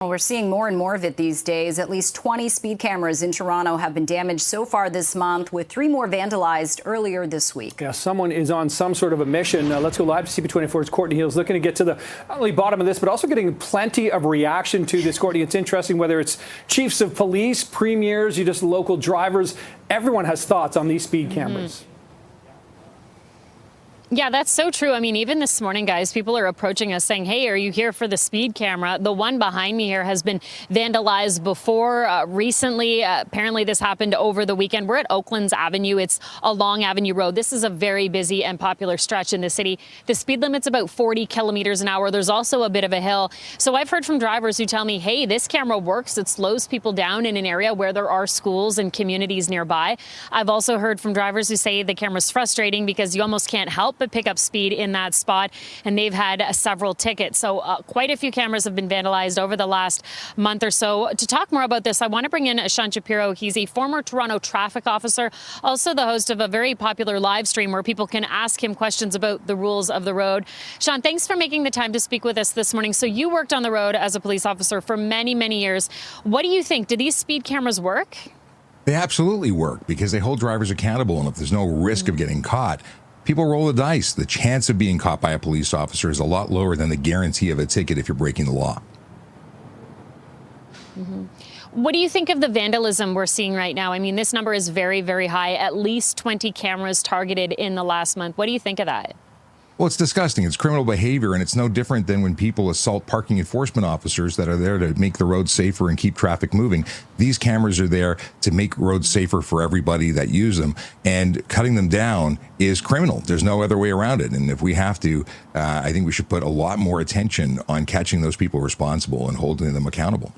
Well, we're seeing more and more of it these days. At least 20 speed cameras in Toronto have been damaged so far this month, with 3 more vandalized earlier this week. Yeah, someone is on some sort of a mission. Let's go live to CP24's Courtney Heels, looking to get to the not only bottom of this, but also getting plenty of reaction to this, Courtney. It's interesting whether it's chiefs of police, premiers, you just local drivers. Everyone has thoughts on these speed cameras. Yeah, that's so true. I mean, even this morning, guys, people are approaching us saying, hey, are you here for the speed camera? The one behind me here has been vandalized before recently. Apparently, this happened over the weekend. We're at Oaklands Avenue. It's a long avenue road. This is a very busy and popular stretch in the city. The speed limit's about 40 kilometers an hour. There's also a bit of a hill. So I've heard from drivers who tell me, hey, this camera works. It slows people down in an area where there are schools and communities nearby. I've also heard from drivers who say the camera's frustrating because you almost can't help but pick up speed in that spot, and they've had several tickets. So quite a few cameras have been vandalized over the last month or so. To talk more about this, I want to bring in Sean Shapiro. He's a former Toronto traffic officer, also the host of a very popular live stream where people can ask him questions about the rules of the road. Sean, thanks for making the time to speak with us this morning. So you worked on the road as a police officer for many, many years. What do you think? Do these speed cameras work? They absolutely work because they hold drivers accountable, and if there's no risk of getting caught, people roll the dice. The chance of being caught by a police officer is a lot lower than the guarantee of a ticket if you're breaking the law. What do you think of the vandalism we're seeing right now? I mean, this number is very, very high. At least 20 cameras targeted in the last month. What do you think of that? Well, it's disgusting. It's criminal behavior, and it's no different than when people assault parking enforcement officers that are there to make the roads safer and keep traffic moving. These cameras are there to make roads safer for everybody that use them, and cutting them down is criminal. There's no other way around it. And if we have to, I think we should put a lot more attention on catching those people responsible and holding them accountable.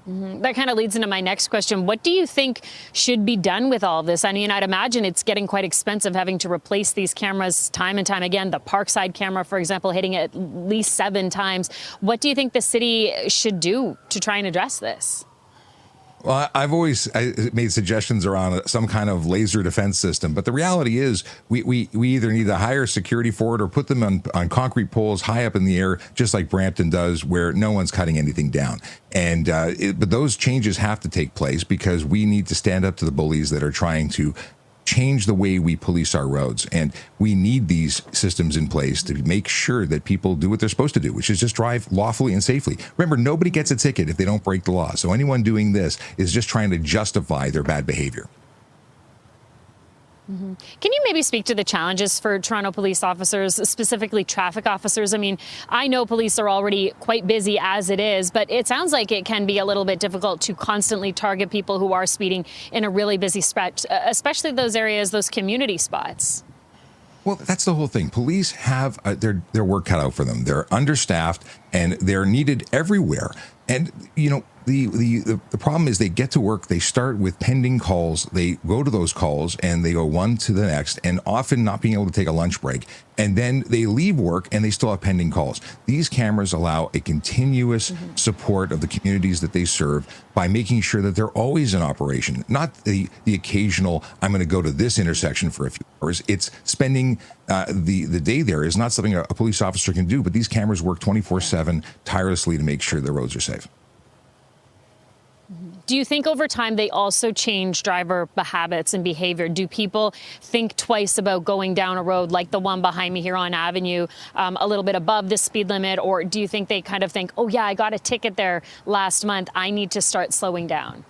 That kind of leads into my next question. What do you think should be done with all of this? I mean, I'd imagine it's getting quite expensive having to replace these cameras time and time again. The Parkside camera, for example, hitting it at least 7 times. What do you think the city should do to try and address this? Well, I've always made suggestions around some kind of laser defense system, but the reality is we either need to hire security for it or put them on concrete poles high up in the air, just like Brampton does, where no one's cutting anything down. And but those changes have to take place because we need to stand up to the bullies that are trying to change the way we police our roads. And we need these systems in place to make sure that people do what they're supposed to do, which is just drive lawfully and safely. Remember, nobody gets a ticket if they don't break the law. So anyone doing this is just trying to justify their bad behavior. Can you maybe speak to the challenges for Toronto police officers, specifically traffic officers? I mean, I know police are already quite busy as it is, but it sounds like it can be a little bit difficult to constantly target people who are speeding in a really busy stretch, especially those areas, those community spots. Well, that's the whole thing. Police have their work cut out for them. They're understaffed and they're needed everywhere. And, you know, the problem is they get to work, they start with pending calls, they go to those calls and they go one to the next, and often not being able to take a lunch break. And then they leave work and they still have pending calls. These cameras allow a continuous support of the communities that they serve by making sure that they're always in operation, not the occasional, I'm going to go to this intersection for a few hours. It's spending the day there is not something a police officer can do, but these cameras work 24/7 tirelessly to make sure the roads are safe. Do you think over time they also change driver habits and behavior? Do people think twice about going down a road like the one behind me here on Avenue, a little bit above the speed limit? Or do you think they kind of think, oh, yeah, I got a ticket there last month, I need to start slowing down?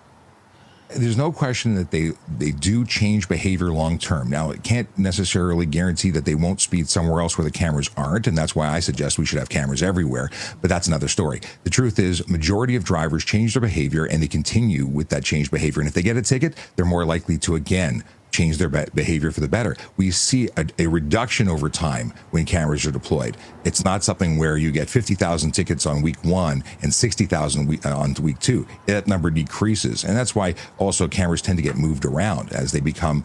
There's no question that they do change behavior long term. Now, it can't necessarily guarantee that they won't speed somewhere else where the cameras aren't, and that's why I suggest we should have cameras everywhere, but that's another story. The truth is, majority of drivers change their behavior, and they continue with that changed behavior, and if they get a ticket, they're more likely to, again, change their behavior for the better. We see a reduction over time when cameras are deployed. It's not something where you get 50,000 tickets on week 1 and 60,000 on week 2. That number decreases. And that's why also cameras tend to get moved around as they become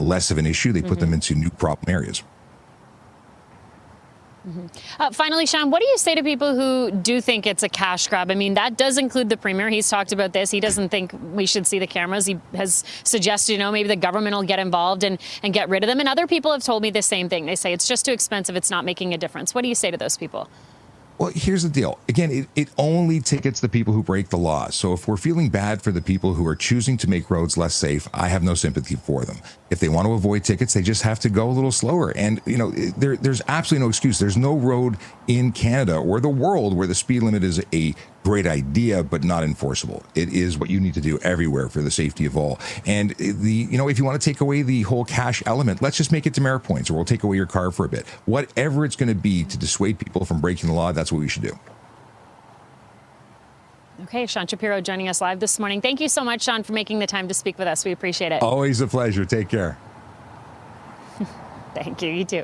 less of an issue. They put them into new problem areas. Finally, Sean, what do you say to people who do think it's a cash grab? I mean, that does include the Premier. He's talked about this. He doesn't think we should see the cameras. He has suggested, you know, maybe the government will get involved and get rid of them. And other people have told me the same thing. They say it's just too expensive. It's not making a difference. What do you say to those people? Well, here's the deal. Again, it only tickets the people who break the law. So if we're feeling bad for the people who are choosing to make roads less safe, I have no sympathy for them. If they want to avoid tickets, they just have to go a little slower. And, there's absolutely no excuse. There's no road in Canada or the world where the speed limit is a great idea, but not enforceable. It is what you need to do everywhere for the safety of all. And if you want to take away the whole cash element, let's just make it demerit points, or we'll take away your car for a bit. Whatever it's going to be to dissuade people from breaking the law, that's what we should do. Okay, Sean Shapiro joining us live this morning. Thank you so much, Sean, for making the time to speak with us. We appreciate it. Always a pleasure. Take care. Thank you. You too.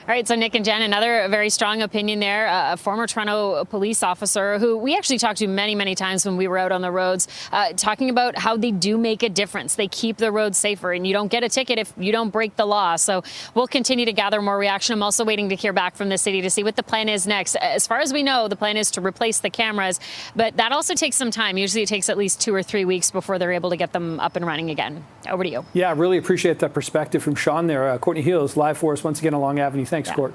All right, so Nick and Jen, another very strong opinion there. A former Toronto police officer who we actually talked to many, many times when we were out on the roads, talking about how they do make a difference. They keep the roads safer, and you don't get a ticket if you don't break the law. So we'll continue to gather more reaction. I'm also waiting to hear back from the city to see what the plan is next. As far as we know, the plan is to replace the cameras, but that also takes some time. Usually it takes at least 2 or 3 weeks before they're able to get them up and running again. Over to you. Yeah, I really appreciate that perspective from Sean there. Courtney Heels, live for us once again along Avenue. Thanks, Court.